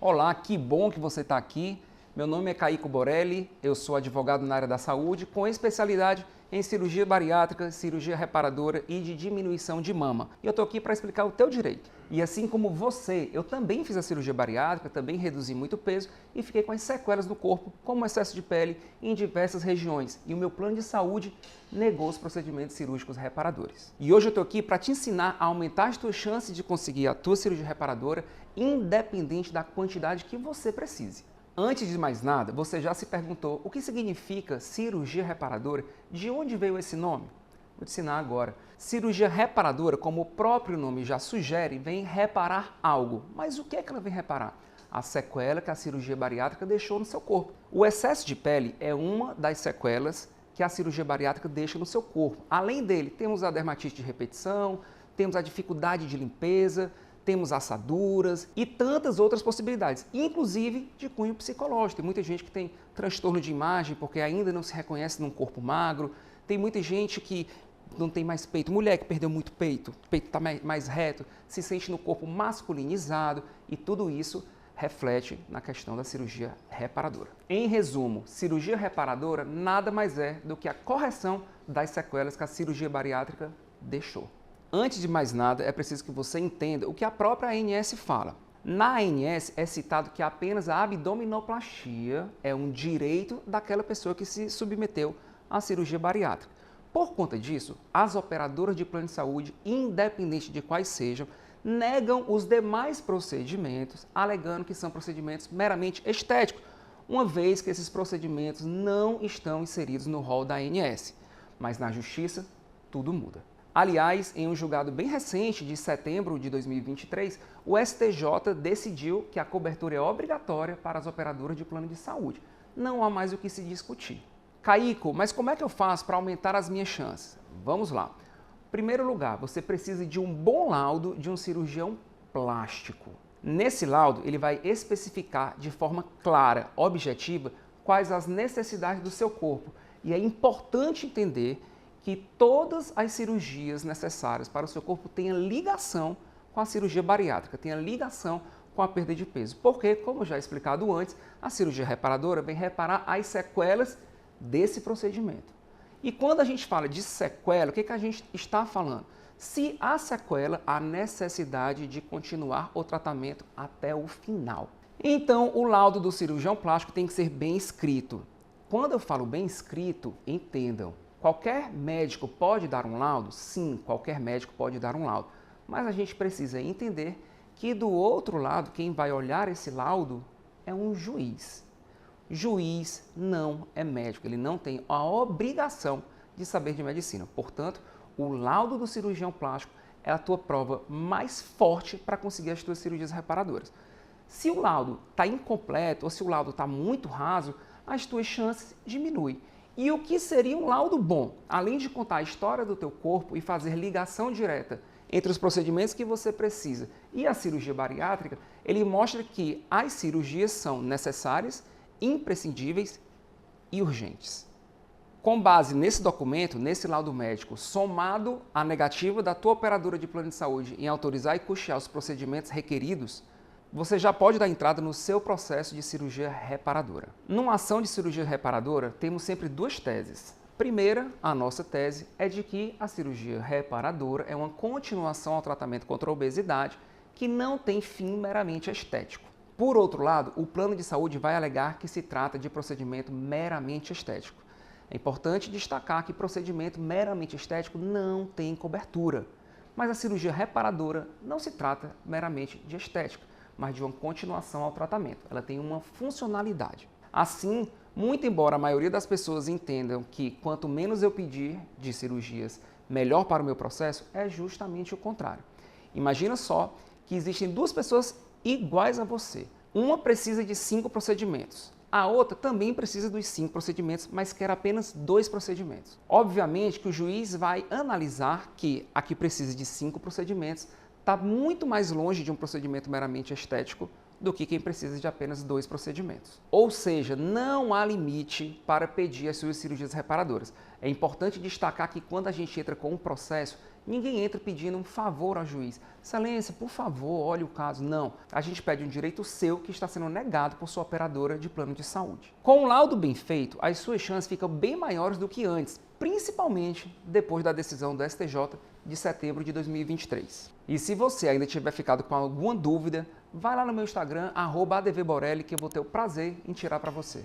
Olá, que bom que você está aqui. Meu nome é Caíco Borelli, eu sou advogado na área da saúde com especialidade em cirurgia bariátrica, cirurgia reparadora e de diminuição de mama. E eu estou aqui para explicar o teu direito. E assim como você, eu também fiz a cirurgia bariátrica, também reduzi muito peso e fiquei com as sequelas no corpo, como excesso de pele em diversas regiões. E o meu plano de saúde negou os procedimentos cirúrgicos reparadores. E hoje eu estou aqui para te ensinar a aumentar as tuas chances de conseguir a tua cirurgia reparadora, independente da quantidade que você precise. Antes de mais nada, você já se perguntou o que significa cirurgia reparadora? De onde veio esse nome? Vou te ensinar agora. Cirurgia reparadora, como o próprio nome já sugere, vem reparar algo. Mas o que é que ela vem reparar? A sequela que a cirurgia bariátrica deixou no seu corpo. O excesso de pele é uma das sequelas que a cirurgia bariátrica deixa no seu corpo. Além dele, temos a dermatite de repetição, temos a dificuldade de limpeza, temos assaduras e tantas outras possibilidades, inclusive de cunho psicológico. Tem muita gente que tem transtorno de imagem porque ainda não se reconhece num corpo magro, tem muita gente que não tem mais peito, mulher que perdeu muito peito, o peito está mais reto, se sente no corpo masculinizado e tudo isso reflete na questão da cirurgia reparadora. Em resumo, cirurgia reparadora nada mais é do que a correção das sequelas que a cirurgia bariátrica deixou. Antes de mais nada, é preciso que você entenda o que a própria ANS fala. Na ANS é citado que apenas a abdominoplastia é um direito daquela pessoa que se submeteu à cirurgia bariátrica. Por conta disso, as operadoras de plano de saúde, independente de quais sejam, negam os demais procedimentos, alegando que são procedimentos meramente estéticos, uma vez que esses procedimentos não estão inseridos no rol da ANS. Mas na justiça, tudo muda. Aliás, em um julgado bem recente, de setembro de 2023, o STJ decidiu que a cobertura é obrigatória para as operadoras de plano de saúde. Não há mais o que se discutir. Caíco, mas como é que eu faço para aumentar as minhas chances? Vamos lá. Em primeiro lugar, você precisa de um bom laudo de um cirurgião plástico. Nesse laudo, ele vai especificar de forma clara, objetiva, quais as necessidades do seu corpo. E é importante entender que todas as cirurgias necessárias para o seu corpo tenham ligação com a cirurgia bariátrica, tenham ligação com a perda de peso. Porque, como já explicado antes, a cirurgia reparadora vem reparar as sequelas desse procedimento. E quando a gente fala de sequela, o que a gente está falando? Se há sequela, há necessidade de continuar o tratamento até o final. Então, o laudo do cirurgião plástico tem que ser bem escrito. Quando eu falo bem escrito, entendam. Qualquer médico pode dar um laudo? Sim, qualquer médico pode dar um laudo. Mas a gente precisa entender que do outro lado, quem vai olhar esse laudo é um juiz. Juiz não é médico, ele não tem a obrigação de saber de medicina. Portanto, o laudo do cirurgião plástico é a tua prova mais forte para conseguir as tuas cirurgias reparadoras. Se o laudo está incompleto ou se o laudo está muito raso, as tuas chances diminuem. E o que seria um laudo bom? Além de contar a história do teu corpo e fazer ligação direta entre os procedimentos que você precisa e a cirurgia bariátrica, ele mostra que as cirurgias são necessárias, imprescindíveis e urgentes. Com base nesse documento, nesse laudo médico, somado à negativa da tua operadora de plano de saúde em autorizar e custear os procedimentos requeridos, você já pode dar entrada no seu processo de cirurgia reparadora. Numa ação de cirurgia reparadora, temos sempre duas teses. Primeira, a nossa tese é de que a cirurgia reparadora é uma continuação ao tratamento contra a obesidade que não tem fim meramente estético. Por outro lado, o plano de saúde vai alegar que se trata de procedimento meramente estético. É importante destacar que procedimento meramente estético não tem cobertura. Mas a cirurgia reparadora não se trata meramente de estética, mas de uma continuação ao tratamento. Ela tem uma funcionalidade. Assim, muito embora a maioria das pessoas entendam que quanto menos eu pedir de cirurgias, melhor para o meu processo, é justamente o contrário. Imagina só que existem duas pessoas iguais a você. Uma precisa de 5 procedimentos. A outra também precisa dos 5 procedimentos, mas quer apenas 2 procedimentos. Obviamente que o juiz vai analisar que a que precisa de 5 procedimentos está muito mais longe de um procedimento meramente estético do que quem precisa de apenas 2 procedimentos. Ou seja, não há limite para pedir as suas cirurgias reparadoras. É importante destacar que quando a gente entra com um processo, ninguém entra pedindo um favor ao juiz. Excelência, por favor, olhe o caso. Não. A gente pede um direito seu que está sendo negado por sua operadora de plano de saúde. Com o laudo bem feito, as suas chances ficam bem maiores do que antes, principalmente depois da decisão do STJ de setembro de 2023. E se você ainda tiver ficado com alguma dúvida, vai lá no meu Instagram, @advborelli, que eu vou ter o prazer em tirar para você.